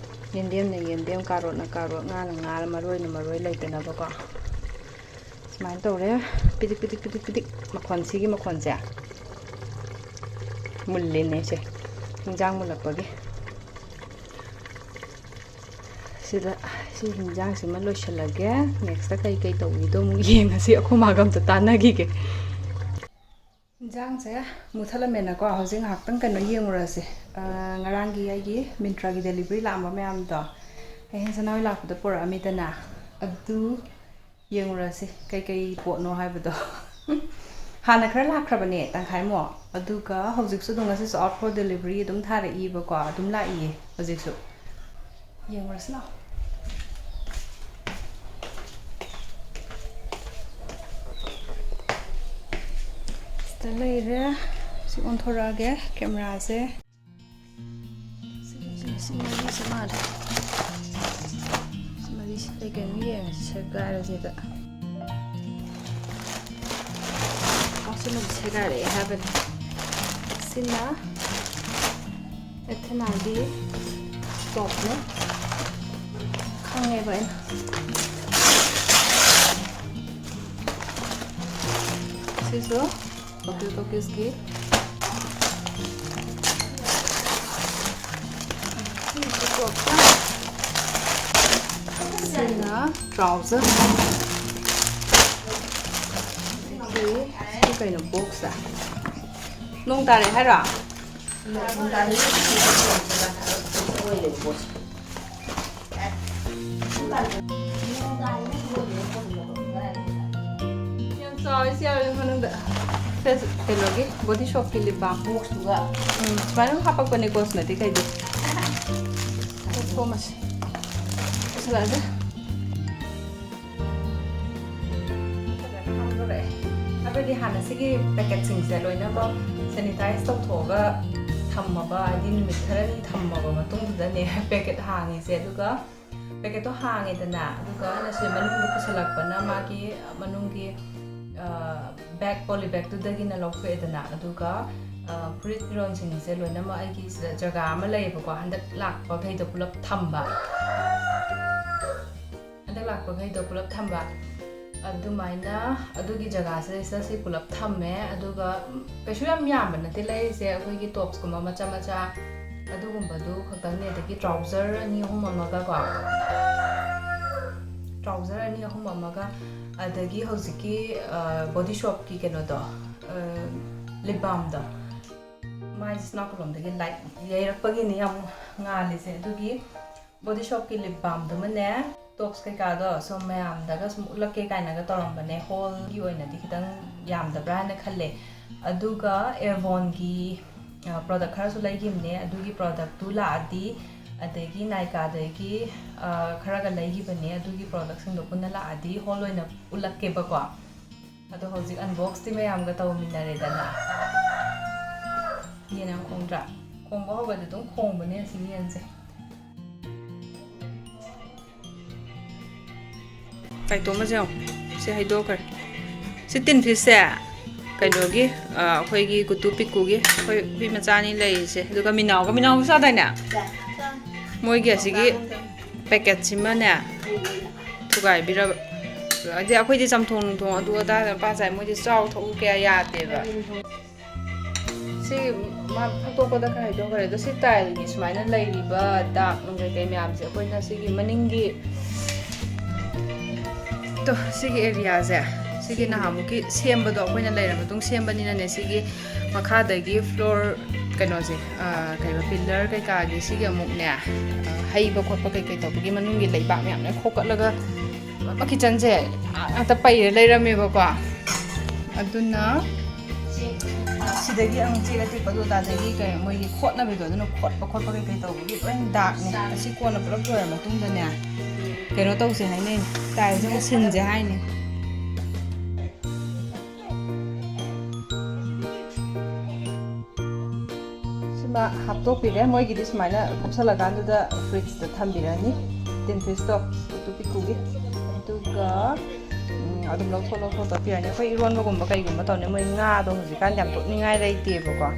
ꯌꯦꯟꯗꯦꯝꯅ ꯌꯦꯟꯗꯦꯝ ꯀꯥꯔꯣꯠꯅ ꯀꯥꯔꯣꯠ ꯉꯥꯅ ꯉꯥ ꯃꯔꯣꯏꯅ ꯃꯔꯣꯏ ꯂꯩꯇꯅꯕꯀꯣ ꯁꯨꯃꯥꯏꯅ ꯇꯧꯔꯦ ꯄꯤꯗꯤꯛ ꯃꯈꯣꯟꯁꯤꯒꯤ ꯃꯈꯣꯟꯁꯦ ꯃꯨꯜꯂꯤꯅꯦꯁꯦ ꯍꯤꯟꯖꯥꯡ ꯃꯨꯜꯂꯛꯄꯒꯤ ꯁꯤꯗ ꯁꯤ ꯍꯤꯟꯖꯥꯡꯁꯤꯃ ꯂꯣꯏꯁꯤꯜꯂꯒꯦ ꯅꯦꯛꯁꯇ ꯀꯩ ꯇꯧꯏꯗꯣ ꯑꯃꯨꯛ ꯌꯦꯡꯉꯁꯤ ꯑꯩꯈꯣꯏ ꯃꯥꯒ ꯑꯝꯇ ꯇꯥꯟꯅꯈꯤꯒꯦ ꯍꯤꯟꯖꯥꯡꯁꯦ ꯃꯨꯠꯊꯠꯂꯝꯃꯦꯅꯀꯣ ꯍꯧꯖꯤꯛ ꯉꯥꯏꯍꯥꯛꯇꯪ ꯀꯩꯅꯣ ꯌꯦꯡꯉꯨꯔꯁꯦ ꯉꯔꯥꯡꯒꯤ ꯑꯩꯒꯤ ꯃꯤꯟꯇ꯭ꯔꯥꯒꯤ ꯗꯦꯂꯤꯚꯔꯤ ꯂꯥꯛꯑꯝꯕ ꯃꯌꯥꯝꯗꯣ ꯍꯌꯦꯡ ꯁꯅꯥꯍꯣꯏ ꯂꯥꯛꯄꯗ ꯄꯨꯔꯛꯑꯝꯃꯤꯗꯅ ꯑꯗꯨ ꯌꯦꯡꯉꯨꯔꯁꯤ ꯀꯩꯀꯩ ꯄꯣꯠꯅꯣ ꯍꯥꯏꯕꯗꯣ ꯍꯥꯟꯅ ꯈꯔ ꯂꯥꯛꯈ꯭ꯔꯕꯅꯦ ꯇꯪꯈꯥꯏꯃꯨꯛ ꯑꯗꯨꯒ ꯍꯧꯖꯤꯛꯁꯨ ꯑꯗꯨꯝ ꯉꯁꯤꯁꯨ ꯑꯥꯎꯠ ꯐꯣꯔ ꯗꯦꯂꯤꯚꯔꯤ ꯑꯗꯨꯝ ꯊꯥꯔꯛꯏꯕꯀꯣ ꯑꯗꯨꯝ ꯂꯥꯛꯏꯌꯦ ꯍꯧꯖꯤꯛꯁꯨ ꯌꯦꯡꯉꯨꯔꯁꯤ ꯂꯥꯛꯑꯣ ꯁꯤꯗ ꯂꯩꯔꯦ ꯁꯤ ꯑꯣꯟꯊꯣꯔꯛꯑꯒꯦ ꯀꯦꯃꯦꯔꯥꯁꯦ ꯁꯤ ꯃꯔꯤꯁꯦ ꯃꯥꯜꯂꯦ ꯁꯤ ꯃꯔꯤꯁꯦ ꯀꯩꯀꯩꯅꯣ ꯌꯦꯡꯉꯁꯤ ꯁꯦꯒꯥꯏꯔꯁꯤꯗ ꯁꯤꯃꯗꯤ ꯁꯦꯒꯥꯏꯔꯛꯑꯦ ꯍꯥꯏꯕꯅꯤ ꯁꯤꯅ ꯑꯦꯊꯦꯅꯥꯒꯤ ꯇꯣꯞꯅꯦ ꯈꯪꯉꯦꯕ ꯑꯩꯅ ꯁꯤꯁꯨ ꯇꯣꯀꯤꯁꯀꯤ ꯁꯤꯁꯨ ꯇꯣꯞꯅꯁꯤꯅ ꯇ꯭ꯔꯥꯎꯖꯔ ꯁꯤ ꯀꯩꯅꯣ ꯕꯣꯛꯁꯇ ꯅꯣꯡ ꯇꯥꯔꯦ ꯍꯥꯏꯔꯣ ꯅꯣꯡ ꯇꯥꯔꯦ ꯌꯥꯝ ꯆꯥꯎꯋꯦ ꯁꯤ ꯌꯥꯎꯔꯤ ꯃꯅꯨꯡꯗ ꯀꯩꯅꯣꯒꯤ ꯕꯣꯗꯤ ꯁꯣꯞꯀꯤ ꯂꯤꯞ ꯕꯥꯝ ꯕꯣꯛꯁꯇꯨꯒ ꯁꯨꯃꯥꯏꯅ ꯍꯥꯞꯄꯛꯄꯅꯦ ꯀꯣꯁꯃꯦꯇꯤꯛ ꯍꯥꯏꯗꯤ ꯊꯣꯃꯁꯤ ꯄꯨꯁꯜꯂꯛꯑꯁꯦ ꯍꯥꯏꯕꯗꯤ ꯍꯥꯟꯅ ꯁꯤꯒꯤ ꯄꯦꯀꯦꯠꯁꯤꯡꯁꯦ ꯂꯣꯏꯅꯃꯛ ꯁꯦꯅꯤꯇꯥꯏꯁ ꯇꯧꯊꯣꯛꯑꯒ ꯊꯝꯃꯕ ꯍꯥꯏꯗꯤ ꯅꯨꯃꯤꯠ ꯈꯔꯅꯤ ꯊꯝꯃꯕ ꯃꯇꯨꯡꯗꯨꯗꯅꯦ ꯄꯦꯀꯦꯠ ꯍꯥꯡꯉꯤꯁꯦ ꯑꯗꯨꯒ ꯄꯦꯀꯦꯠꯇꯣ ꯍꯥꯡꯉꯦꯗꯅ ꯑꯗꯨꯒ ꯁꯤ ꯃꯅꯨꯡꯗ ꯄꯨꯁꯜꯂꯛꯄꯅ ꯃꯥꯒꯤ ꯃꯅꯨꯡꯒꯤ ꯕꯦꯛ ꯄꯣꯂꯤꯕꯦꯛꯇꯨꯗꯒꯤꯅ ꯂꯧꯊꯣꯛꯑꯦꯗꯅ ꯑꯗꯨꯒ ꯐꯨꯔꯤꯠ ꯐꯤꯔꯣꯜꯁꯤꯡꯁꯦ ꯂꯣꯏꯅꯃꯛ ꯑꯩꯒꯤ ꯁꯤꯗ ꯖꯒꯥ ꯑꯃ ꯂꯩꯌꯦꯕꯀꯣ ꯍꯟꯗꯛ ꯂꯥꯛꯄꯈꯩꯗꯣ ꯄꯨꯂꯞ ꯊꯝꯕ ꯑꯗꯨꯃꯥꯏꯅ ꯑꯗꯨꯒꯤ ꯖꯒꯥꯁꯤꯗꯩꯁꯤꯗ ꯁꯤ ꯄꯨꯂꯞ ꯊꯝꯃꯦ ꯑꯗꯨꯒ ꯀꯩꯁꯨ ꯌꯥꯝ ꯌꯥꯝꯕ ꯅꯠꯇꯦ ꯂꯩꯔꯤꯁꯦ ꯑꯩꯈꯣꯏꯒꯤ ꯇꯣꯞꯁꯀꯨꯝꯕ ꯃꯆꯥ ꯃꯆꯥ ꯑꯗꯨꯒꯨꯝꯕꯗꯨ ꯈꯛꯇꯪꯅꯦ ꯑꯗꯒꯤ ꯇ꯭ꯔꯥꯎꯖꯔ 2-3 ꯑꯃꯒ ꯀꯣ ꯇ꯭ꯔꯥꯎꯖꯔ 2-3 ꯑꯃꯒ ꯑꯗꯒꯤ ꯍꯧꯖꯤꯛꯀꯤ ꯕꯣꯗꯤ ꯁꯣꯞꯀꯤ ꯀꯩꯅꯣꯗꯣ ꯂꯤꯞ ꯕꯥꯝꯗꯣ ꯃꯥꯏꯁꯦ ꯅꯥꯀꯜꯂꯣꯝꯗꯒꯤ ꯂꯥꯏꯠ ꯌꯩꯔꯛꯄꯒꯤꯅꯤ ꯌꯥꯝ ꯉꯥꯜꯂꯤꯁꯦ ꯑꯗꯨꯒꯤ ꯕꯣꯗꯤ ꯁꯣꯞꯀꯤ ꯂꯤꯞ ꯕꯥꯝꯗꯨꯃꯅꯦ ꯇꯣꯞꯁ ꯀꯩꯀꯥꯗꯣ ꯁꯨꯝ ꯃꯌꯥꯝꯗꯒ ꯁꯨꯝ ꯎꯠꯂꯛꯀꯦ ꯀꯥꯏꯅꯒ ꯇꯧꯔꯝꯕꯅꯦ ꯍꯣꯜꯒꯤ ꯑꯣꯏꯅꯗꯤ ꯈꯤꯇꯪ ꯌꯥꯝꯗꯕ꯭ꯔꯥ ꯍꯥꯏꯅ ꯈꯜꯂꯦ ꯑꯗꯨꯒ ꯑꯦꯔꯕꯣꯟꯒꯤ ꯄ꯭ꯔꯣꯗꯛ ꯈꯔꯁꯨ ꯂꯩꯈꯤꯕꯅꯦ ꯑꯗꯨꯒꯤ ꯄ꯭ꯔꯣꯗꯛꯇꯨ ꯂꯥꯛꯑꯗꯤ ꯑꯗꯒꯤ ꯅꯥꯏꯀꯥꯗꯒꯤ ꯈꯔꯒ ꯂꯩꯈꯤꯕꯅꯦ ꯑꯗꯨꯒꯤ ꯄ꯭ꯔꯣꯗꯛꯁꯤꯡꯗꯣ ꯄꯨꯟꯅ ꯂꯥꯛꯑꯗꯤ ꯍꯣꯜ ꯑꯣꯏꯅ ꯎꯠꯂꯛꯀꯦꯕꯀꯣ ꯑꯗꯣ ꯍꯧꯖꯤꯛ ꯑꯟꯕꯣꯛꯁꯇꯤ ꯃꯌꯥꯝꯒ ꯇꯧꯃꯤꯟꯅꯔꯦꯗꯅ ꯌꯦꯟ ꯌꯥꯝ ꯈꯣꯡꯗ꯭ꯔꯥ ꯈꯣꯡꯕ ꯍꯧꯕꯗꯤ ꯑꯗꯨꯝ ꯈꯣꯡꯕꯅꯦ ꯑꯁꯤ ꯌꯦꯟꯁꯦ ꯀꯥꯏꯇꯣꯝꯕꯁꯦ ꯌꯦꯡꯉꯣ ꯁꯤ ꯍꯩꯗꯣꯛꯈ꯭ꯔꯦ ꯁꯤ ꯇꯤꯟ ꯐꯤꯁꯁꯦ ꯀꯩꯅꯣꯒꯤ ꯑꯩꯈꯣꯏꯒꯤ ꯀꯨꯇꯨ ꯄꯤꯛꯀꯨꯒꯤ ꯑꯩꯈꯣꯏ ꯍꯨꯏ ꯃꯆꯥꯅꯤ ꯂꯩꯔꯤꯁꯦ ꯑꯗꯨꯒ ꯃꯤꯅꯥꯎꯒ ꯆꯥꯗꯥꯏꯅꯦ ꯃꯣꯏꯒꯤ ꯑꯁꯤꯒꯤ ꯄꯦꯀꯦꯠꯁꯤꯃꯅꯦ ꯊꯨꯒꯥꯏꯕꯤꯔꯕ ꯍꯥꯏꯗꯤ ꯑꯩꯈꯣꯏꯗꯤ ꯆꯝꯊꯣꯡ ꯅꯨꯡꯊꯣꯡ ꯑꯗꯨ ꯑꯗꯥ ꯄꯥꯖꯥꯏ ꯃꯣꯏꯗꯤ ꯆꯥꯎ ꯊꯛꯎ ꯀꯌꯥ ꯌꯥꯗꯦꯕ ꯁꯤ ꯃꯥ ꯐꯛꯇꯣꯛꯄꯗ ꯈꯔ ꯍꯩꯗꯣꯛꯈ꯭ꯔꯦ ꯑꯗꯣ ꯁꯤ ꯇꯥꯏꯜꯒꯤ ꯁꯨꯃꯥꯏꯅ ꯂꯩꯔꯤꯕ ꯗꯥꯛ ꯅꯨꯡ ꯀꯩꯀꯩ ꯃꯌꯥꯝꯁꯦ ꯑꯩꯈꯣꯏꯅ ꯁꯤꯒꯤ ꯃꯅꯤꯡꯒꯤ ꯁꯤꯒꯤ ꯑꯦꯔꯤꯌꯥꯁꯦ ꯁꯤꯒꯤ ꯅꯍꯥꯟꯃꯨꯛꯀꯤ ꯁꯦꯝꯕꯗꯣ ꯑꯩꯈꯣꯏꯅ ꯂꯩꯔ ꯃꯇꯨꯡ ꯁꯦꯝꯕꯅꯤꯅꯅꯦ ꯁꯤꯒꯤ ꯃꯈꯥꯗꯒꯤ ꯐ꯭ꯂꯣꯔ ꯀꯩꯅꯣꯁꯦ ꯀꯩꯕ ꯄꯤꯂꯔ ꯀꯩꯀꯥꯒꯤ ꯁꯤꯒꯤ ꯑꯃꯨꯛꯅꯦ ꯍꯩꯕ ꯈꯣꯠꯄ ꯀꯩꯀꯩ ꯇꯧꯕꯒꯤ ꯃꯅꯨꯡꯒꯤ ꯂꯩꯕꯥꯛ ꯃꯌꯥꯝꯅ ꯈꯣꯀꯠꯂꯒ ꯀꯤꯆꯟꯁꯦ ꯉꯥꯛꯇ ꯄꯩꯔ ꯂꯩꯔꯝꯃꯦꯕꯀꯣ ꯑꯗꯨꯅ ꯁꯤꯗꯒꯤ ꯑꯃꯨꯛ ꯆꯦꯛ ꯑꯇꯦꯛꯄꯗꯣ ꯑꯗꯥꯗꯒꯤ ꯀꯩ ꯃꯣꯏꯒꯤ ꯈꯣꯠꯅꯕꯤꯗꯣ ꯑꯗꯨꯅ ꯈꯣꯠꯄ ꯈꯣꯠꯄ ꯀꯩꯀꯩ ꯇꯧꯕꯒꯤ ꯂꯣꯏ ꯗꯥꯛꯅꯦ ꯑꯁꯤ ꯀꯣꯟꯅ ꯄꯨꯂꯞ ꯂꯣꯏꯔ ꯃꯇꯨꯡꯗꯅꯦ ꯀꯩꯅꯣ ꯇꯧꯁꯦ ꯍꯥꯏꯅꯩ ꯇꯥꯏꯜꯁꯦ ꯑꯃꯨꯛ ꯁꯤꯟꯁꯦ ꯍꯥꯏꯅꯤ ꯁꯤꯃ ꯍꯥꯞꯇꯣꯛꯄꯤꯔꯦ ꯃꯣꯏꯒꯤꯗꯤ ꯁꯨꯃꯥꯏꯅ ꯀꯨꯞꯁꯜꯂꯀꯥꯟꯗꯨꯗ ꯐ꯭ꯔꯤꯖꯇ ꯊꯝꯕꯤꯔꯅꯤ ꯇꯤꯟ ꯐꯤꯁꯇꯣ ꯄꯤꯛꯇꯨ ꯑꯗꯨꯒ ꯑꯗꯨꯝ ꯂꯧꯊꯣꯛ ꯇꯞꯄꯤꯔꯅꯤ ꯑꯩꯈꯣই ꯏꯔꯣꯟꯕꯒꯨꯝꯕ ꯀꯩꯒꯨꯝꯕ ꯇꯧꯅꯤ ꯃꯣꯏ ꯉꯥꯗꯣ ꯍꯧꯖꯤꯛꯀꯥꯟ ꯌꯥꯝ ꯇꯣꯠꯅꯤꯡꯉꯥꯏ ꯂꯩꯇꯦꯕꯀꯣ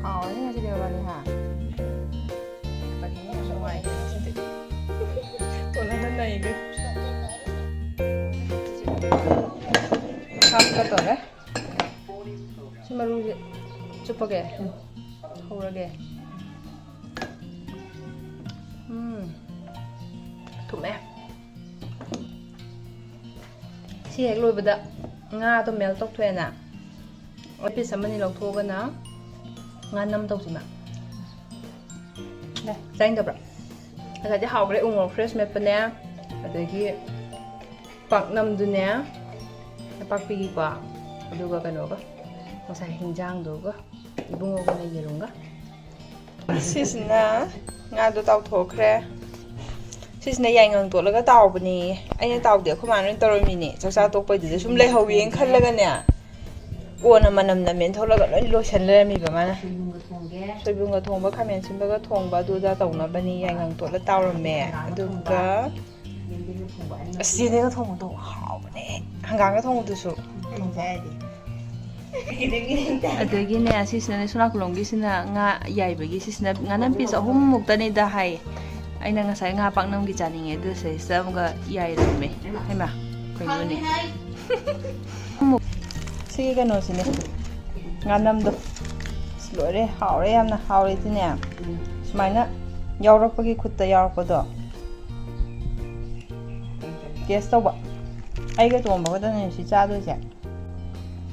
ꯍꯥꯎꯔꯅꯤ ꯉꯁꯤꯗꯤ ꯕꯕꯥꯅꯤ ꯍꯥ ꯕꯕꯥꯅꯤ ꯌꯥꯝ ꯅꯨꯡꯉꯥꯏꯒꯦ ꯉꯁꯤꯗꯤ ꯇꯣꯠꯅꯅ ꯅꯩꯒꯦ ꯍꯥꯞꯀ ꯇꯧꯔꯦ ꯁꯤ ꯃꯔꯨꯁꯦ ꯆꯨꯞꯄꯒꯦ ꯍꯧꯔꯒꯦ ꯊꯨꯝꯃꯦ ꯁꯤ ꯍꯦꯛ ꯂꯣꯏꯕꯗ ꯉꯥꯗꯣ ꯃꯦꯜ ꯇꯧꯊꯣꯛꯑꯦꯅ ꯄꯤꯁ ꯑꯃꯅꯤ ꯂꯧꯊꯣꯛꯑꯒꯅ ꯉꯥꯅꯝ ꯇꯧꯁꯤꯃ ꯆꯥꯅꯤꯡꯗꯕ꯭ꯔꯥ ꯉꯁꯥꯏꯗꯤ ꯍꯥꯎꯈ꯭ꯔꯦ ꯎ ꯃꯣꯔꯣꯛ ꯐ꯭ꯔꯦꯁ ꯃꯦꯠꯄꯅꯦ ꯑꯗꯒꯤ ꯄꯥꯛꯅꯝꯗꯨꯅꯦ ꯅꯄꯥꯛꯄꯤꯒꯤꯀꯣ ꯑꯗꯨꯒ ꯀꯩꯅꯣꯒ ꯉꯁꯥꯏ ꯍꯤꯟꯖꯥꯡꯗꯨꯒ ꯏꯕꯨꯡꯉꯣꯒꯅ ꯌꯦꯔꯨꯝꯒ ꯁꯤꯁꯤꯅ ꯉꯥꯗꯣ ꯇꯥꯎꯊꯣꯛꯈ꯭ꯔꯦ ꯁꯤꯁꯤꯅ ꯌꯥꯏꯉꯪ ꯇꯣꯠꯂꯒ ꯇꯥꯎꯕꯅꯦ ꯑꯩꯅ ꯇꯥꯎꯗꯦ ꯑꯩꯈꯣꯏ ꯃꯥꯅ ꯑꯣꯏꯅ ꯇꯧꯔꯝꯃꯤꯅꯦ ꯆꯥꯛꯆꯥ ꯇꯣꯛꯄꯩꯗꯨꯗ ꯁꯨꯝ ꯂꯩꯍꯧꯋꯦꯅ ꯈꯜꯂꯒꯅꯦ ꯀꯣꯟꯅ ꯃꯅꯝ ꯅꯝꯃꯦꯅ ꯊꯣꯛꯂꯒ ꯂꯣꯏ ꯂꯣꯏꯁꯟ ꯂꯩꯔꯝꯃꯤꯕ ꯃꯥꯅ ꯁꯣꯏꯕꯨꯝꯒ ꯊꯣꯡꯕ ꯈꯥꯃꯦꯟ ꯑꯁꯤꯟꯕꯒ ꯊꯣꯡꯕ ꯑꯗꯨꯗ ꯇꯧꯅꯕꯅꯤ ꯌꯥꯏꯉꯪ ꯇꯣꯠꯂ ꯇꯥꯎꯔꯝꯃꯦ ꯑꯗꯨꯒ ꯑꯁ ꯌꯦꯟꯗꯦꯝꯒ ꯊꯣꯡꯕꯗꯣ ꯍꯥꯎꯕꯅꯦ ꯍꯪꯒꯥꯝꯒ ꯊꯣꯡꯕꯗꯨꯁꯨ ꯑꯗꯒꯤꯅꯦ ꯁꯤꯁꯤꯅꯅꯦ ꯁꯣꯅꯥꯀꯨꯂꯣꯝꯒꯤꯁꯤꯅ ꯉꯥ ꯌꯥꯏꯕꯒꯤ ꯁꯤꯁꯤꯅ ꯉꯥꯅꯝ ꯄꯤꯁ 3 ꯃꯨꯛꯇꯅꯤꯗ ꯍꯥꯏ ꯑꯩꯅ ꯉꯁꯥꯏ ꯉꯥ ꯄꯥꯛꯅꯝꯒꯤ ꯆꯥꯅꯤꯡꯉꯦ ꯑꯗꯨ ꯁꯤꯗ ꯑꯃꯨꯛꯀ ꯌꯥꯏꯔꯝꯃꯦ ꯍꯩꯃꯥ ꯀꯩꯅꯣꯅꯦ ꯁꯤꯒꯤ ꯀꯩꯅꯣꯁꯤꯅꯦ ꯉꯥꯅꯝꯗꯣ ꯂꯣꯏꯔꯦ ꯍꯥꯎꯔꯦ ꯌꯥꯝꯅ ꯍꯥꯎꯔꯦꯗꯤꯅꯦ ꯁꯨꯃꯥꯏꯅ ꯌꯥꯎꯔꯛꯄꯒꯤ ꯈꯨꯠꯇ ꯌꯥꯎꯔꯛꯄꯗꯣ ꯇꯦꯁ ꯇꯧꯕ ꯑꯩꯒ ꯇꯣꯝꯕꯒꯗꯅꯦ ꯁꯤ ꯆꯥꯗꯣꯏꯁꯦ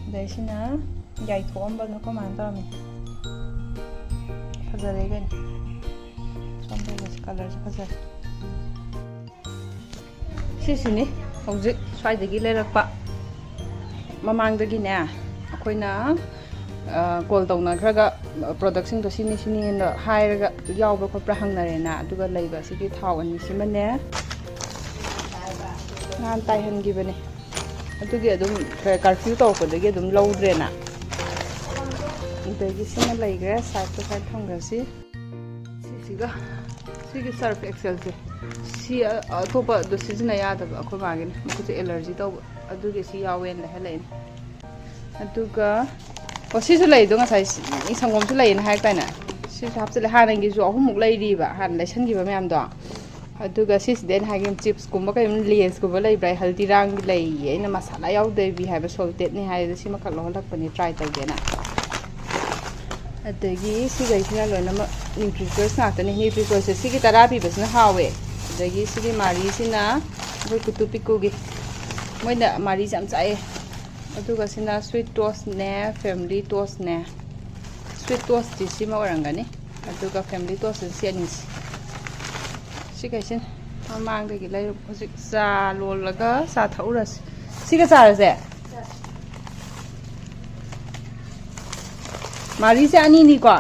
ꯑꯗꯩ ꯁꯤꯅ ꯌꯥꯏꯊꯣꯛꯑꯝꯕꯅ ꯀꯃꯥꯏꯅ ꯇꯧꯔꯝꯃꯤ ꯐꯖꯔꯦ ꯀꯩꯅꯣ ꯁꯣꯝꯗꯒꯤ ꯀꯂꯔꯁꯨ ꯐꯖꯔꯦ ꯁꯤꯁꯤꯅꯤ ꯍꯧꯖꯤꯛ ꯁ꯭ꯋꯥꯏꯗꯒꯤ ꯂꯩꯔꯛꯄ ꯃꯃꯥꯡꯗꯒꯤꯅꯦ ꯑꯩꯈꯣꯏꯅ ꯀꯣꯜ ꯇꯧꯅꯈ꯭ꯔꯒ ꯄ꯭ꯔꯣꯗꯛꯁꯤꯡꯗꯣ ꯁꯤꯅꯤꯅ ꯍꯥꯏꯔꯒ ꯌꯥꯎꯕ꯭ꯔꯥ ꯈꯣꯠꯄ꯭ꯔꯥ ꯍꯪꯅꯔꯦꯅ ꯑꯗꯨꯒ ꯂꯩꯕ ꯑꯁꯤꯒꯤ ꯊꯥꯎ ꯑꯅꯤꯁꯤꯃꯅꯦ ꯅꯍꯥꯟ ꯇꯥꯏꯍꯟꯈꯤꯕꯅꯦ ꯑꯗꯨꯒꯤ ꯑꯗꯨꯝ ꯀꯔꯐ꯭ꯌꯨ ꯇꯧꯔꯛꯄꯗꯒꯤ ꯑꯗꯨꯝ ꯂꯧꯗ꯭ꯔꯦꯅ ꯑꯗꯒꯤ ꯁꯤꯅ ꯂꯩꯈ꯭ꯔꯦ ꯁꯥꯏꯗ ꯊꯝꯈ꯭ꯔꯁꯤ ꯁꯤꯁꯤꯒ ꯁꯤꯒꯤ ꯁꯔꯐ ꯑꯦꯛꯁꯦꯜꯁꯦ ꯁꯤ ꯑꯇꯣꯞꯄ ꯑꯗꯨ ꯁꯤꯖꯤꯟꯅ ꯌꯥꯗꯕ ꯑꯩꯈꯣꯏ ꯃꯥꯒꯤꯅꯤ ꯃꯈꯨꯠꯁꯦ ꯑꯦꯂꯔꯖꯤ ꯇꯧꯕ ꯑꯗꯨꯒꯤ ꯁꯤ ꯌꯥꯎꯋꯦꯅ ꯂꯩꯍꯜꯂꯛꯏꯅꯦ ꯑꯗꯨꯒ ꯁꯤꯁꯨ ꯂꯩꯗꯣ ꯉꯁꯥꯏ ꯁꯪꯒꯣꯝꯁꯨ ꯂꯩꯌꯦꯅ ꯍꯥꯏꯔꯛꯇꯥꯏꯅꯦ ꯁꯤꯁꯨ ꯍꯥꯞꯆꯤꯜꯂꯦ ꯍꯥꯟꯅꯒꯤꯁꯨ 3ꯃꯨꯛ ꯂꯩꯔꯤꯕ ꯍꯥꯟꯅ ꯂꯩꯁꯟꯈꯤꯕ ꯃꯌꯥꯝꯗꯣ ꯑꯗꯨꯒ ꯁꯤꯁꯤꯗ ꯑꯩꯅ ꯍꯥꯏꯒꯦ ꯆꯤꯞꯁꯀꯨꯝꯕ ꯀꯩꯒꯨꯝꯕ ꯂꯦꯁꯀꯨꯝꯕ ꯂꯩꯕ꯭ꯔꯥ ꯍꯜꯗꯤꯔꯥꯝꯒꯤ ꯂꯩꯌꯦ ꯑꯩꯅ ꯃꯁꯥꯂꯥ ꯌꯥꯎꯗꯕꯤ ꯍꯥꯏꯕ ꯁꯣꯜꯇꯦꯠꯅꯤ ꯍꯥꯏꯗ ꯁꯤꯃꯈꯛ ꯂꯧꯍꯜꯂꯛꯄꯅꯤ ꯇ꯭ꯔꯥꯏ ꯇꯧꯒꯦꯅ ꯑꯗꯒꯤ ꯁꯤꯈꯩꯁꯤꯅ ꯂꯣꯏꯅꯃꯛ ꯅ꯭ꯌꯨꯇ꯭ꯔꯤꯆꯣꯏꯁ ꯉꯥꯛꯇꯅꯤ ꯅ꯭ꯌꯨꯇ꯭ꯔꯤꯆꯣꯏꯁꯁꯦ ꯁꯤꯒꯤ 10 ꯄꯤꯕꯁꯤꯅ ꯍꯥꯎꯋꯦ ꯑꯗꯒꯤ ꯁꯤꯒꯤ ꯃꯥꯔꯤꯁꯤꯅ ꯑꯩꯈꯣꯏ ꯀꯨꯇꯨ ꯄꯤꯛꯀꯨꯒꯤ ꯃꯣꯏꯅ ꯃꯥꯔꯤꯁꯦ ꯌꯥꯝ ꯆꯥꯏꯑꯦ ꯑꯗꯨꯒ ꯁꯤꯅ ꯁ꯭ꯋꯤꯠ ꯇꯣꯁꯅꯦ ꯐꯦꯃꯤꯂꯤ ꯇꯣꯁꯅꯦ ꯁ꯭ꯋꯤꯠ ꯇꯣꯁꯇꯤ ꯁꯤꯃ ꯑꯣꯏꯔꯝꯒꯅꯤ ꯑꯗꯨꯒ ꯐꯦꯃꯤꯂꯤ ꯇꯣꯁꯇꯤ ꯁꯤ ꯑꯅꯤꯁꯤ ꯁꯤꯈꯩꯁꯤꯅ ꯃꯃꯥꯡꯗꯒꯤ ꯂꯩꯔꯨ ꯍꯧꯖꯤꯛ ꯆꯥ ꯂꯣꯜꯂꯒ ꯆꯥ ꯊꯛꯎꯔꯁꯤ ꯁꯤꯒ ꯆꯥꯔꯁꯦ ꯃꯥꯔꯤꯁꯦ ꯑꯅꯤꯅꯤꯀꯣ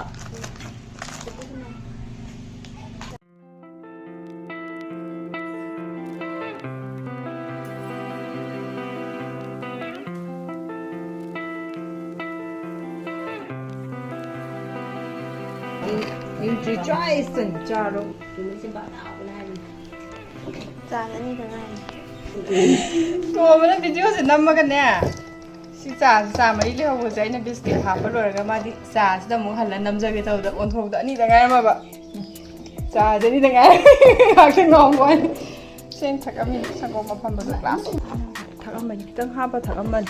ꯅ꯭ꯌꯨꯇ꯭ꯔꯤꯆꯣꯏꯁ ꯆꯥꯔꯣ ꯆꯥꯒꯅꯤꯗ ꯉꯥꯏ ꯇꯣꯝꯕꯅ ꯚꯤꯗꯤꯑꯣꯁꯦ ꯅꯝꯃꯒꯅꯦ ꯁꯤ ꯆꯥꯁꯦ ꯆꯥ ꯃꯔꯤ ꯂꯩꯍꯧꯕꯁꯦ ꯑꯩꯅ ꯕꯤꯁꯀꯤꯠ ꯍꯥꯞꯄ ꯂꯣꯏꯔꯒ ꯃꯥꯗꯤ ꯆꯥꯁꯤꯗ ꯑꯃꯨꯛ ꯍꯜꯂ ꯅꯝꯖꯒꯦ ꯇꯧꯕꯗ ꯑꯣꯟꯊꯣꯛꯇ ꯑꯅꯤꯗ ꯉꯥꯏꯔꯝꯃꯕ ꯆꯥꯁꯦ ꯑꯅꯤꯗ ꯉꯥꯏꯔ ꯉꯥꯛꯇ ꯉꯥꯎꯕ ꯋꯥꯅꯤ ꯁꯦꯡ ꯊꯛꯑꯝꯃꯤ ꯁꯪꯒꯣꯝ ꯑꯐꯝꯕꯗꯣ ꯒ꯭ꯂꯥꯁ ꯊꯛꯑꯝꯕꯅꯤ ꯈꯤꯇꯪ ꯍꯥꯞꯄ ꯊꯛꯑꯝꯕꯅꯤ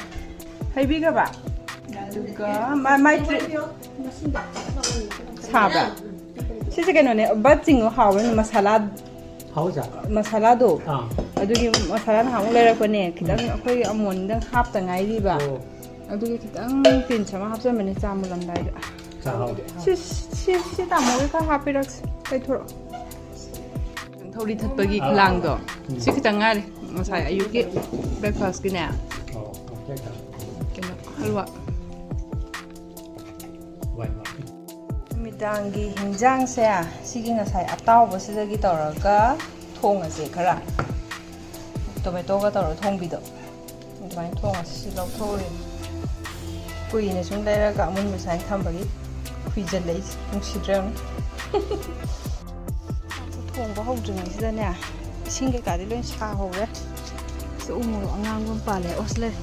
ꯍꯩꯕꯤꯈ꯭ꯔꯕ ꯑꯗꯨꯒ ꯃꯥꯏ ꯇ꯭ꯔꯤꯠ ꯁꯥꯕ꯭ꯔꯥ ꯁꯤꯁꯦ ꯀꯩꯅꯣꯅꯦ ꯕꯠ ꯆꯤꯡꯉꯣ ꯍꯥꯎꯕꯅꯤ ꯃꯁꯥꯂꯥꯗꯣ ꯑꯗꯨꯒꯤ ꯃꯁꯥꯂꯥ ꯅꯍꯥꯟꯃꯨꯛ ꯂꯩꯔꯛꯄꯅꯦ ꯈꯤꯇꯪ ꯑꯩꯈꯣꯏ ꯑꯃꯣꯟꯗꯪ ꯍꯥꯞꯇ ꯉꯥꯏꯔꯤꯕ ꯑꯗꯨꯒꯤ ꯈꯤꯇꯪ ꯄꯤꯟꯁ ꯑꯃ ꯍꯥꯞꯆꯟꯕꯅꯦ ꯆꯥ ꯃꯨꯜꯂꯝꯗꯥꯏꯗ ꯁꯤ ꯇꯥꯃꯣꯒꯤ ꯈꯔ ꯍꯥꯞꯄꯤꯔꯛꯁꯤ ꯀꯩꯊꯣꯔꯛꯑꯣ ꯊꯧꯔꯤ ꯊꯠꯄꯒꯤ ꯈꯨꯂꯥꯡꯗꯣ ꯁꯤ ꯈꯤꯇꯪ ꯉꯥꯏꯔꯦ ꯉꯁꯥꯏ ꯑꯌꯨꯛꯀꯤ ꯕ꯭ꯔꯦꯛꯐꯥꯁꯀꯤꯅꯦ ꯀꯩꯅꯣ ꯍꯜꯋꯥ ꯅꯨꯃꯤꯗꯥꯡꯒꯤ ꯍꯤꯟꯖꯥꯡꯁꯦ ꯁꯤꯒꯤ ꯉꯁꯥꯏ ꯑꯇꯥꯎꯕꯁꯤꯗꯒꯤ ꯇꯧꯔꯒ ꯊꯣꯡꯉꯁꯦ ꯈꯔ ꯇꯣꯃꯦꯇꯣꯒ ꯇꯧꯔꯒ ꯊꯣꯡꯕꯤꯗꯣ ꯑꯗꯨꯃꯥꯏꯅ ꯊꯣꯡꯉꯁꯤ ꯁꯤ ꯂꯧꯊꯣꯛꯎꯔꯦ ꯀꯨꯏꯅ ꯁꯨꯝ ꯂꯩꯔꯒ ꯑꯃꯨꯟꯕ ꯁꯨꯃꯥꯏꯅ ꯊꯝꯕꯒꯤ ꯈꯨꯏꯖꯜꯂꯛꯏꯁꯦ ꯅꯨꯡꯁꯤꯗ꯭ꯔꯕꯅꯤ ꯊꯣꯡꯕ ꯍꯧꯗ꯭ꯔꯤꯉꯩꯁꯤꯗꯅꯦ ꯏꯁꯤꯡ ꯀꯩꯀꯥꯗꯤ ꯂꯣꯏ ꯁꯥꯍꯧꯔꯦ ꯁꯤ ꯎ ꯃꯣꯔꯣꯛ ꯑꯉꯥꯡꯕ ꯑꯃ ꯄꯥꯜꯂꯦ ꯑꯣꯁ ꯂꯩ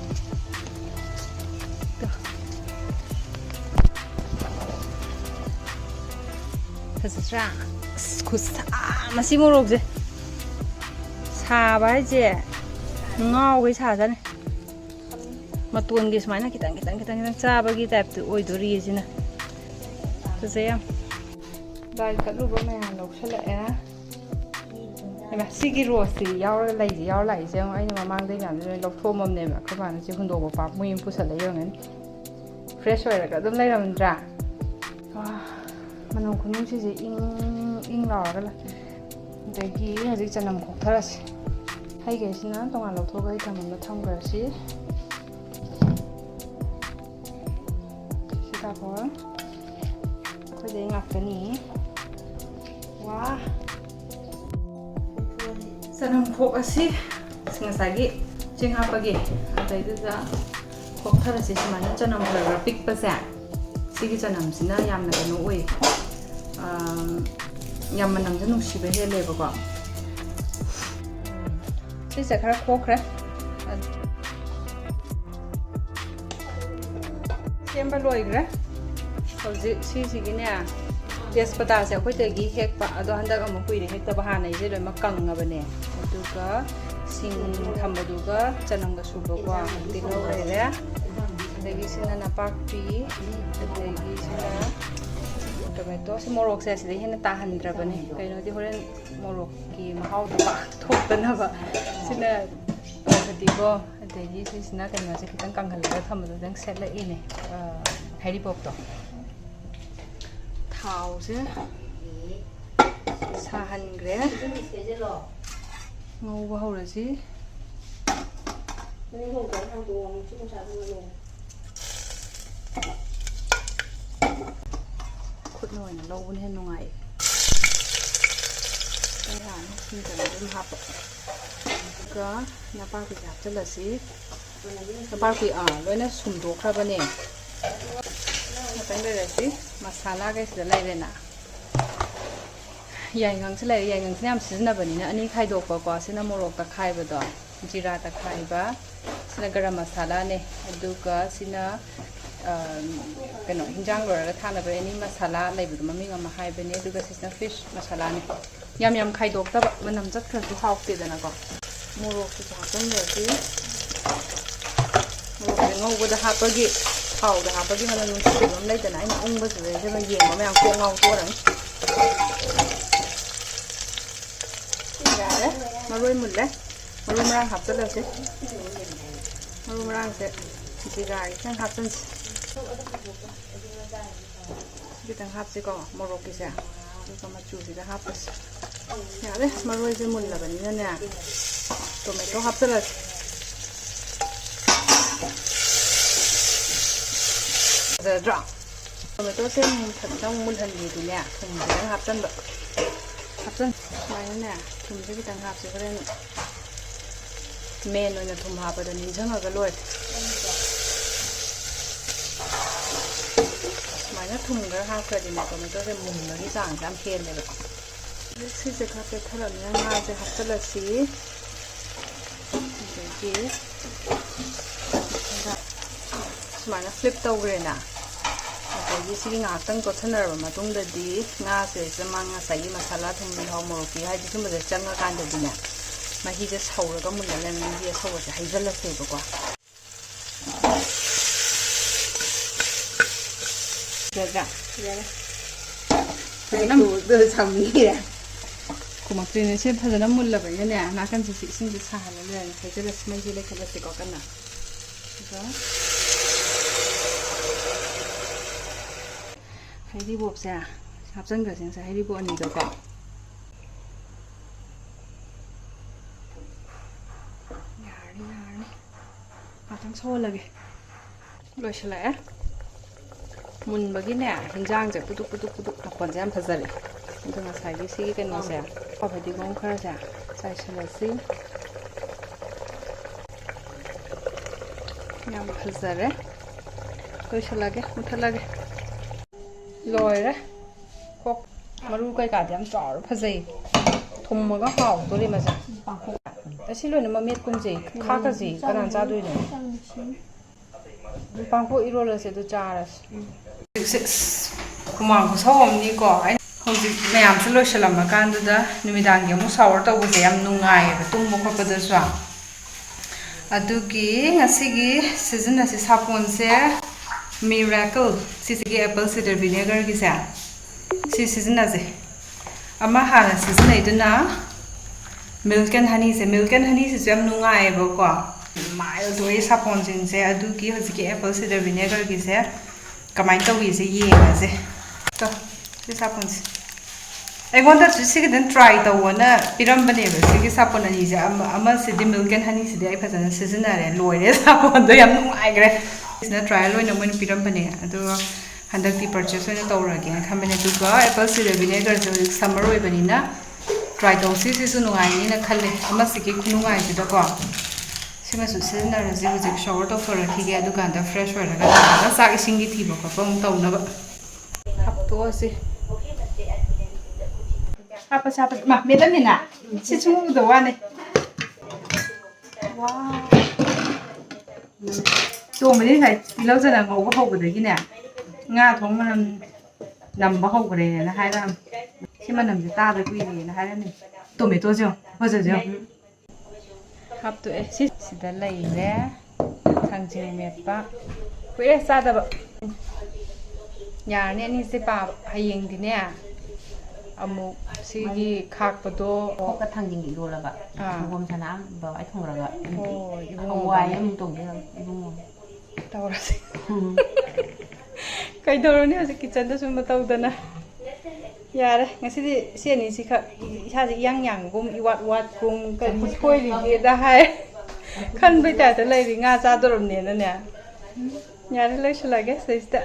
ꯐꯖꯗ꯭ꯔꯥ ꯑꯁ ꯈꯨꯠꯁꯥ ꯃꯁꯤ ꯃꯣꯔꯣꯛꯁꯦ ꯁꯥꯕ ꯍꯥꯏꯁꯦ ꯉꯥꯎꯒꯩ ꯁꯥꯖꯥꯠꯅꯤ ꯃꯇꯣꯟꯒꯤ ꯁꯨꯃꯥꯏꯅ ꯈꯤꯇꯪ ꯆꯥꯕꯒꯤ ꯇꯥꯏꯞꯇ ꯑꯣꯏꯗꯣꯔꯤꯌꯦ ꯁꯤꯅ ꯐꯖꯩ ꯌꯥꯝ ꯗꯥꯏ ꯀꯠꯂꯨꯕ ꯃꯌꯥꯝ ꯂꯧꯁꯜꯂꯛꯑꯦ ꯁꯤꯒꯤ ꯔꯣꯁꯁꯤ ꯌꯥꯎꯔꯒ ꯂꯩꯁꯤ ꯌꯥꯎꯔ ꯂꯥꯛꯏꯁꯦ ꯑꯃꯨꯛ ꯑꯩꯅ ꯃꯃꯥꯡꯗꯩ ꯃꯌꯥꯝꯁꯦ ꯂꯣꯏ ꯂꯧꯊꯣꯛꯑꯝꯃꯕꯅꯦꯕ ꯑꯩꯈꯣꯏ ꯃꯥꯅ ꯁꯤ ꯍꯨꯟꯗꯣꯛꯄ ꯄꯥꯛ ꯃꯣꯏ ꯑꯃ ꯄꯨꯁꯜꯂꯒ ꯌꯣꯟꯒꯅꯤ ꯐ꯭ꯔꯦꯁ ꯑꯣꯏꯔꯒ ꯑꯗꯨꯝ ꯂꯩꯔꯝꯗ꯭ꯔꯥ ꯃꯅꯝ ꯈꯨꯅꯨꯡꯁꯤꯁꯦ ꯏꯪ ꯂꯥꯎꯔꯒ ꯂꯩ ꯑꯗꯒꯤ ꯍꯧꯖꯤꯛ ꯆꯅꯝ ꯈꯣꯛꯊꯔꯁꯤ ꯍꯩꯈꯩꯁꯤꯅ ꯇꯣꯉꯥꯟ ꯂꯧꯊꯣꯛꯑꯒ ꯑꯩ ꯊꯝꯃꯒ ꯊꯝꯈ꯭ꯔꯁꯤ ꯁꯤꯇꯥꯕꯣꯟ ꯑꯩꯈꯣꯏꯗꯩ ꯉꯥꯛꯇꯅꯤ ꯋꯥ ꯆꯅꯝ ꯈꯣꯛ ꯑꯁꯤ ꯉꯁꯥꯏꯒꯤ ꯆꯦꯡ ꯍꯥꯞꯄꯒꯤ ꯑꯗꯩꯗꯨꯗ ꯈꯣꯛꯊꯔꯁꯤ ꯁꯨꯃꯥꯏꯅ ꯆꯅꯝ ꯈꯔ ꯄꯤꯛꯄꯁꯦ ꯁꯤꯒꯤ ꯆꯅꯝꯁꯤꯅ ꯌꯥꯝꯅ ꯀꯩꯅꯣ ꯑꯣꯏ ꯌꯥꯝ ꯃꯅꯝꯁꯦ ꯅꯨꯡꯁꯤꯕ ꯍꯦꯜꯂꯦꯕꯀꯣ ꯁꯤꯁꯦ ꯈꯔ ꯈꯣꯛꯈ꯭ꯔꯦ ꯁꯦꯝꯕ ꯂꯣꯏꯈ꯭ꯔꯦ ꯍꯧꯖꯤꯛ ꯁꯤꯁꯤꯒꯤꯅꯦ ꯇꯦꯖꯄꯇꯥꯁꯦ ꯑꯩꯈꯣꯏꯗꯒꯤ ꯍꯦꯛꯄ ꯑꯗꯣ ꯍꯟꯗꯛ ꯑꯃꯨꯛ ꯀꯨꯏꯔꯦ ꯍꯦꯛꯇꯕ ꯍꯥꯟꯅꯩꯁꯦ ꯂꯣꯏꯅꯃꯛ ꯀꯪꯉꯕꯅꯦ ꯑꯗꯨꯒ ꯁꯤꯡ ꯊꯝꯕꯗꯨꯒ ꯆꯅꯝꯒ ꯁꯨꯕꯀꯣ ꯇꯤꯜꯍꯧ ꯂꯩꯔꯦ ꯑꯗꯒꯤ ꯁꯤꯅ ꯅꯄꯥꯛꯄꯤ ꯑꯗꯒꯤ ꯁꯤꯅ ꯇꯣꯃꯦꯇꯣ ꯁꯤ ꯃꯣꯔꯣꯛꯁꯦ ꯁꯤꯗꯩ ꯍꯦꯟꯅ ꯇꯥꯍꯟꯗ꯭ꯔꯕꯅꯦ ꯀꯩꯅꯣꯗꯤ ꯍꯣꯔꯦꯟ ꯃꯣꯔꯣꯛꯀꯤ ꯃꯍꯥꯎꯗꯣ ꯊꯣꯛꯇꯅꯕ ꯁꯤꯅ ꯐꯗꯤꯒꯣ ꯑꯗꯒꯤ ꯁꯤꯁꯤꯅ ꯀꯩꯅꯣꯁꯦ ꯈꯤꯇꯪ ꯀꯪꯍꯜꯂꯒ ꯊꯝꯕꯗꯣ ꯈꯤꯇꯪ ꯁꯦꯠꯂꯛꯏꯅꯦ ꯍꯩꯔꯤꯕꯣꯞꯇꯣ ꯊꯥꯎꯁꯦ ꯁꯥꯍꯟꯈ꯭ꯔꯦ ꯉꯧꯕ ꯍꯧꯔꯁꯤ ꯈꯨꯠꯅ ꯑꯣꯏꯅ ꯂꯧꯕꯅ ꯍꯦꯟꯅ ꯅꯨꯡꯉꯥꯏ ꯁꯤꯗꯅ ꯑꯗꯨꯝ ꯍꯥꯞꯄ ꯑꯗꯨꯒ ꯅꯄꯥꯛꯄꯤꯁꯦ ꯍꯥꯞꯆꯤꯜꯂꯁꯤ ꯅꯄꯥꯛꯄꯤ ꯂꯣꯏꯅ ꯁꯨꯝꯗꯣꯛꯈ꯭ꯔꯕꯅꯦ ꯉꯥꯛꯇꯪ ꯂꯩꯔꯁꯤ ꯃꯁꯥꯂꯥꯈꯩꯁꯤꯗ ꯂꯩꯔꯦꯅ ꯌꯥꯏꯉꯪꯁꯨ ꯂꯩꯔꯦ ꯌꯥꯏꯉꯪꯁꯤꯅ ꯌꯥꯝ ꯁꯤꯖꯤꯟꯅꯕꯅꯤꯅ ꯑꯅꯤ ꯈꯥꯏꯗꯣꯛꯄꯀꯣ ꯁꯤꯅ ꯃꯣꯔꯣꯛ ꯇꯛꯈꯥꯏꯕꯗꯣ ꯖꯤꯔꯥ ꯇꯛꯈꯥꯏꯕ ꯁꯤꯅ ꯒꯔꯝ ꯃꯁꯥꯂꯥꯅꯦ ꯑꯗꯨꯒ ꯁꯤꯅ ꯀꯩꯅꯣ ꯍꯤꯟꯖꯥꯡ ꯂꯣꯏꯔꯒ ꯊꯥꯅꯕ ꯑꯦꯅꯤ ꯃꯁꯥꯂꯥ ꯂꯩꯕꯗꯣ ꯃꯃꯤꯡ ꯑꯃ ꯍꯥꯏꯕꯅꯦ ꯑꯗꯨꯒ ꯁꯤꯁꯤꯅ ꯐꯤꯁ ꯃꯁꯥꯂꯥꯅꯦ ꯌꯥꯝ ꯈꯥꯏꯗꯣꯛꯇꯕ ꯃꯅꯝ ꯆꯠꯈ꯭ꯔꯁꯨ ꯍꯥꯎꯇꯦꯗꯅꯀꯣ ꯃꯣꯔꯣꯛꯁꯤꯁꯨ ꯍꯥꯞꯆꯤꯟꯈ꯭ꯔꯁꯤ ꯃꯣꯔꯣꯛꯁꯦ ꯉꯧꯕꯗ ꯍꯥꯞꯄꯒꯤ ꯊꯥꯎꯗ ꯍꯥꯞꯄꯒꯤ ꯃꯅꯝ ꯅꯨꯡꯁꯤꯕ ꯑꯃ ꯂꯩꯗꯅ ꯑꯩꯅ ꯎꯪꯕꯁꯤꯗꯩꯁꯤꯗ ꯌꯦꯡꯕ ꯃꯌꯥꯝ ꯀꯣꯛ ꯉꯥꯎꯊꯣꯛꯑꯔꯅꯤ ꯌꯥꯔꯦ ꯃꯔꯣꯏ ꯃꯨꯜꯂꯦ ꯃꯔꯨ ꯃꯔꯥꯡ ꯍꯥꯞꯆꯤꯜꯂꯁꯤ ꯃꯔꯨ ꯃꯔꯥꯡꯁꯦ ꯖꯤꯔꯥ ꯈꯤꯇꯪ ꯍꯥꯞꯆꯤꯟꯁꯤ ꯈꯤꯇꯪ ꯍꯥꯞꯁꯤꯀꯣ ꯃꯣꯔꯣꯛꯀꯤꯁꯦ ꯑꯗꯨꯒ ꯃꯆꯨꯁꯤꯗ ꯍꯥꯞꯄꯁꯤ ꯌꯥꯔꯦ ꯃꯔꯣꯏꯁꯦ ꯃꯨꯜꯂꯕꯅꯤꯅꯅꯦ ꯇꯣꯃꯦꯇꯣ ꯍꯥꯞꯆꯤꯜꯂꯁꯤ ꯐꯖꯗ꯭ꯔꯣ ꯇꯣꯃꯦꯇꯣꯁꯦ ꯈꯤꯇꯪ ꯃꯨꯜꯍꯟꯒꯦꯗꯤꯅꯦ ꯊꯨꯝ ꯈꯤꯇꯪ ꯍꯥꯞꯆꯤꯟꯕ ꯁꯨꯃꯥꯏꯅꯅꯦ ꯊꯨꯝꯁꯦ ꯈꯤꯇꯪ ꯍꯥꯞꯁꯤ ꯍꯣꯔꯦꯟ ꯃꯦꯟ ꯑꯣꯏꯅ ꯊꯨꯝ ꯍꯥꯞꯄꯗ ꯅꯤꯡꯁꯤꯡꯉꯒ ꯂꯣꯏꯔꯦ ꯁꯨꯃꯥꯏꯅ ꯊꯨꯝ ꯈꯔ ꯍꯥꯞꯈ꯭ꯔꯗꯤꯅꯦ ꯇꯣꯃꯦꯇꯣꯁꯦ ꯃꯨꯟꯕꯒꯤ ꯆꯥꯡꯁꯦ ꯌꯥꯝ ꯍꯦꯜꯂꯦꯕ ꯁꯤꯁꯦ ꯈꯔ ꯄꯦꯠꯊꯔꯕꯅꯤꯅ ꯉꯥꯁꯦ ꯍꯥꯞꯆꯤꯜꯂꯁꯤ ꯑꯗꯒꯤ ꯁꯨꯃꯥꯏꯅ ꯐ꯭ꯂꯤꯞ ꯇꯧꯈ꯭ꯔꯦꯅ ꯑꯗꯒꯤ ꯁꯤꯒꯤ ꯉꯥꯏꯍꯥꯛꯇꯪ ꯇꯣꯠꯁꯟꯅꯔꯕ ꯃꯇꯨꯡꯗꯗꯤ ꯉꯥꯁꯤꯗꯩꯁꯤꯗ ꯉꯁꯥꯏꯒꯤ ꯃꯁꯥꯂꯥ ꯊꯨꯝ ꯊꯥꯎ ꯃꯣꯔꯣꯛꯀꯤ ꯍꯥꯏꯗꯤ ꯁꯨꯝꯕꯁꯦ ꯆꯪꯉꯀꯥꯟꯗꯗꯤꯅꯦ ꯃꯍꯤꯁꯦ ꯁꯧꯔꯒ ꯃꯨꯜꯂꯒ ꯃꯍꯤ ꯑꯁꯧꯕꯁꯦ ꯍꯩꯖꯤꯜꯂꯁꯦꯕꯀꯣ ꯌꯥꯔꯦ ꯐꯖꯅ ꯁꯝꯕꯤꯔꯦ ꯀꯨꯝꯃꯛꯇ꯭ꯔꯤꯅꯦ ꯁꯤ ꯐꯖꯅ ꯃꯨꯜꯂꯕꯅꯤꯅꯅꯦ ꯅꯥꯀꯟꯁꯤꯁꯨ ꯏꯁꯤꯡꯁꯦ ꯁꯥꯍꯜꯂ ꯂꯩꯔꯅꯤ ꯍꯩꯖꯤꯜꯂꯁꯤ ꯃꯩꯁꯦ ꯂꯩꯈꯠꯂꯁꯤꯀꯣ ꯀꯟꯅ ꯑꯗꯨꯒ ꯍꯩꯔꯤꯕꯣꯞꯁꯦ ꯍꯥꯞꯆꯤꯟꯈ꯭ꯔꯁꯤ ꯉꯁꯥꯏ ꯍꯩꯔꯤꯕꯣꯞ ꯑꯅꯤꯗꯣꯀꯣ ꯌꯥꯔꯅꯤ ꯉꯥꯛꯇꯪ ꯁꯧꯍꯜꯂꯒꯦ ꯂꯣꯏꯁꯤꯜꯂꯛꯑꯦ ꯃꯨꯟꯕꯒꯤꯅꯦ ꯍꯤꯟꯖꯥꯡꯁꯦ ꯄꯨꯗꯨꯛ ꯃꯈꯣꯟꯁꯦ ꯌꯥꯝ ꯐꯖꯔꯦ ꯑꯗꯣ ꯉꯁꯥꯏꯒꯤ ꯁꯤꯒꯤ ꯀꯩꯅꯣꯁꯦ ꯐꯗꯤꯒꯣꯝ ꯈꯔꯁꯦ ꯆꯥꯏꯁꯤꯜꯂꯁꯤ ꯌꯥꯝ ꯐꯖꯔꯦ ꯂꯣꯏꯁꯤꯜꯂꯒꯦ ꯃꯨꯊꯠꯂꯒꯦ ꯂꯣꯏꯔꯦ ꯀꯣꯛ ꯃꯔꯨ ꯀꯩꯀꯥꯗꯤ ꯌꯥꯝ ꯆꯥꯎꯔ ꯐꯖꯩ ꯊꯨꯝꯃꯒ ꯍꯥꯎꯗꯣꯔꯤ ꯃꯁꯦ ꯑꯁꯤ ꯂꯣꯏꯅꯃꯛ ꯃꯦꯠꯀꯨꯝꯁꯦ ꯈꯥꯛꯀꯁꯤ ꯀꯅꯥꯅ ꯆꯥꯗꯣꯏꯅꯣ ꯄꯥꯡꯈꯣꯛ ꯏꯔꯣꯜꯂꯁꯦ ꯑꯗꯨ ꯆꯥꯔꯁꯤ ꯍꯨꯃꯥꯡ ꯈꯨꯁꯧ ꯑꯃꯅꯤꯀꯣ ꯑꯩꯅ ꯍꯧꯖꯤꯛ ꯃꯌꯥꯝꯁꯨ ꯂꯣꯏꯁꯤꯜꯂꯝꯃꯀꯥꯟꯗꯨꯗ ꯅꯨꯃꯤꯗꯥꯡꯒꯤ ꯑꯃꯨꯛ ꯁꯥꯋꯔ ꯇꯧꯕꯁꯦ ꯌꯥꯝ ꯅꯨꯡꯉꯥꯏꯌꯦꯕ ꯇꯨꯝꯕ ꯈꯣꯠꯄꯗꯁꯨ ꯑꯗꯨꯒꯤ ꯉꯁꯤꯒꯤ ꯁꯤꯖꯤꯟꯅꯁꯤ ꯁꯥꯄꯣꯟꯁꯦ ꯃꯤꯔꯥꯀꯜ ꯁꯤꯁꯤꯒꯤ ꯑꯦꯄꯜ ꯁꯤꯗꯔ ꯚꯤꯅꯦꯒꯔꯒꯤꯁꯦ ꯁꯤ ꯁꯤꯖꯤꯟꯅꯁꯦ ꯑꯃ ꯍꯥꯟꯅ ꯁꯤꯖꯤꯟꯅꯩꯗꯨꯅ ꯃꯤꯜꯛ ꯑꯦꯟ ꯍꯅꯤꯁꯦ ꯃꯤꯜꯛ ꯑꯦꯟ ꯍꯅꯤꯁꯤꯁꯨ ꯌꯥꯝ ꯅꯨꯡꯉꯥꯏꯌꯦꯕꯀꯣ ꯃꯥꯏꯜꯗ ꯑꯣꯏ ꯁꯥꯄꯣꯟꯁꯤꯡꯁꯦ ꯑꯗꯨꯒꯤ ꯍꯧꯖꯤꯛꯀꯤ ꯑꯦꯄꯜ ꯁꯤꯗꯔ ꯚꯤꯅꯦꯒꯔꯒꯤꯁꯦ ꯀꯃꯥꯏꯅ ꯇꯧꯏꯁꯦ ꯌꯦꯡꯉꯁꯦ ꯁꯤ ꯁꯥꯄꯣꯟꯁꯦ ꯑꯩꯉꯣꯟꯗꯁꯨ ꯁꯤꯒꯤꯗꯪ ꯇ꯭ꯔꯥꯏ ꯇꯧꯑꯣꯅ ꯄꯤꯔꯝꯕꯅꯦꯕ ꯁꯤꯒꯤ ꯁꯥꯄꯣꯟ ꯑꯅꯤꯁꯦ ꯑꯃꯁꯤꯗꯤ ꯃꯤꯜꯛ ꯑꯦꯟ ꯍꯅꯤꯁꯤꯗꯤ ꯑꯩ ꯐꯖꯅ ꯁꯤꯖꯤꯟꯅꯔꯦ ꯂꯣꯏꯔꯦ ꯁꯥꯄꯣꯟꯗꯣ ꯌꯥꯝ ꯅꯨꯡꯉꯥꯏꯈ꯭ꯔꯦ ꯁꯤꯅ ꯇ꯭ꯔꯥꯏꯌꯦꯜ ꯑꯣꯏꯅ ꯃꯣꯏꯅ ꯄꯤꯔꯝꯕꯅꯦ ꯑꯗꯨꯒ ꯍꯟꯗꯛꯇꯤ ꯄꯔꯆꯦꯁ ꯑꯣꯏꯅ ꯇꯧꯔꯒꯦꯅ ꯈꯟꯕꯅꯦ ꯑꯗꯨꯒ ꯑꯦꯄꯜ ꯁꯤꯗꯔ ꯚꯤꯅꯦꯒꯔꯁꯦ ꯍꯧꯖꯤꯛ ꯁꯝꯃꯔ ꯑꯣꯏꯕꯅꯤꯅ ꯇ꯭ꯔꯥꯏ ꯇꯧꯁꯤꯁꯤꯁꯨ ꯅꯨꯡꯉꯥꯏꯅꯤꯅ ꯈꯜꯂꯦ ꯑꯃꯁꯤꯒꯤ ꯈꯨꯅꯨꯡꯉꯥꯏꯁꯤꯗꯀꯣ ꯁꯤꯃꯁꯨ ꯁꯤꯖꯤꯟꯅꯔꯁꯤ ꯍꯧꯖꯤꯛ ꯁꯣꯋꯔ ꯇꯧꯊꯣꯔꯛꯈꯤꯒꯦ ꯑꯗꯨꯀꯥꯟꯗ ꯐ꯭ꯔꯦꯁ ꯑꯣꯏꯔꯒ ꯆꯥꯛ ꯏꯁꯤꯡꯒꯤ ꯊꯤꯕ ꯈꯣꯠꯄ ꯑꯃꯨꯛ ꯇꯧꯅꯕ ꯍꯥꯞꯇꯣꯛꯑꯁꯤ ꯍꯥꯞꯄꯁꯤ ꯃꯦꯗꯥꯝꯅꯤꯅ ꯁꯤ ꯁꯨꯝ ꯎꯗ ꯋꯥꯅꯤ ꯇꯣꯡꯕꯗꯤ ꯉꯁꯥꯏ ꯇꯤꯜꯍꯧ ꯆꯅꯝ ꯉꯧꯕ ꯍꯧꯕꯗꯒꯤꯅꯦ ꯉꯥ ꯊꯣꯡ ꯃꯅꯝ ꯅꯝꯕ ꯍꯧꯈ꯭ꯔꯦꯅ ꯍꯥꯏꯔꯛꯑꯝꯃꯤ ꯁꯤ ꯃꯅꯝꯁꯦ ꯇꯥꯗ ꯀꯨꯏꯔꯦꯅ ꯍꯥꯏꯔꯝꯃꯤ ꯇꯣꯃꯦꯇꯣꯁꯦ ꯐꯖꯁꯦ ꯍꯥꯞꯇꯣꯛꯑꯦ ꯁꯤꯗ ꯂꯩꯔꯦ ꯊꯥꯡꯖꯤꯡ ꯃꯦꯠꯄ ꯀꯨꯏꯔꯦ ꯆꯥꯗꯕ ꯌꯥꯔꯅꯤ ꯑꯅꯤꯁꯦ ꯄꯥꯕ ꯍꯌꯦꯡꯗꯤꯅꯦ ꯑꯃꯨꯛ ꯁꯤꯒꯤ ꯈꯥꯛꯄꯗꯣ ꯀꯣꯛꯀ ꯊꯥꯡꯖꯤꯡꯒ ꯏꯔꯣꯜꯂꯕ ꯁꯪꯒꯣꯝ ꯁꯅꯥ ꯕꯕꯥꯏ ꯊꯣꯡꯉꯒ ꯍꯣꯏ ꯍꯋꯥꯏ ꯑꯃꯨꯛ ꯇꯧꯗꯣꯏꯔ ꯏꯕꯨꯡꯉꯣ ꯇꯧꯔꯁꯤ ꯀꯩꯗꯧꯔꯨꯅꯤ ꯍꯧꯖꯤꯛ ꯀꯤꯠꯆꯟꯗ ꯁꯨꯝꯕ ꯇꯧꯗꯅ ꯌꯥꯔꯦ ꯉꯁꯤꯗꯤ ꯁꯤ ꯑꯅꯤꯁꯤꯈꯛ ꯏꯁꯥꯁꯦ ꯏꯌꯥꯡ ꯌꯥꯡꯒꯨꯝ ꯏꯋꯥꯠ ꯋꯥꯠꯀꯨꯝ ꯀꯔꯤ ꯁꯣꯏꯔꯤꯒꯦꯗ ꯍꯥꯏ ꯈꯟꯕꯩ ꯇꯥꯏꯞꯇ ꯂꯩꯔꯤ ꯉꯥ ꯆꯥꯗꯣꯔꯕꯅꯦꯅꯅꯦ ꯌꯥꯔꯦ ꯂꯣꯏꯁꯤꯜꯂꯒꯦ ꯁꯤꯗꯩꯁꯤꯗ